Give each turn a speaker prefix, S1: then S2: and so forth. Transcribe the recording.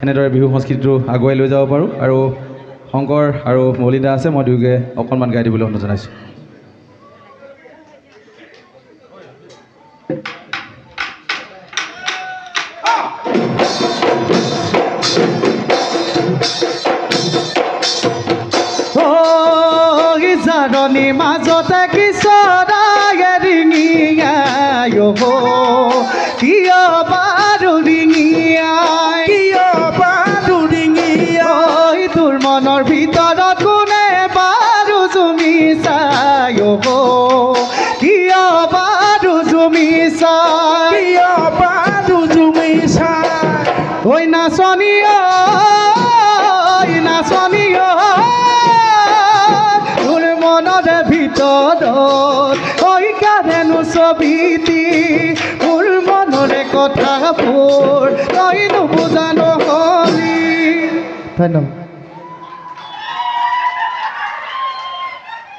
S1: এনেদৰে বিহু সংস্কৃতিটো আগুৱাই লৈ যাব পাৰোঁ আৰু শংকৰ আৰু মলিদা আছে মই দুয়োকে অকণমান গাই দিবলৈ অনুৰোধ জনাইছোঁ। জাননী মাজতে কিশোৰায়ে ৰিঙিয়াই কিয় বাৰু ৰিঙিয়াই তোৰ মনৰ ভিতৰত কোনে বাৰু জুমি চাই কিয় বাৰু জুমি চাই ঐ নাচনী তোৰ মনৰ ভিতৰত ঐ কাৰেনো ছবিটি মোৰ মনৰে কথাবোৰ তই নুবুজা নহলি। ধন্যবাদ।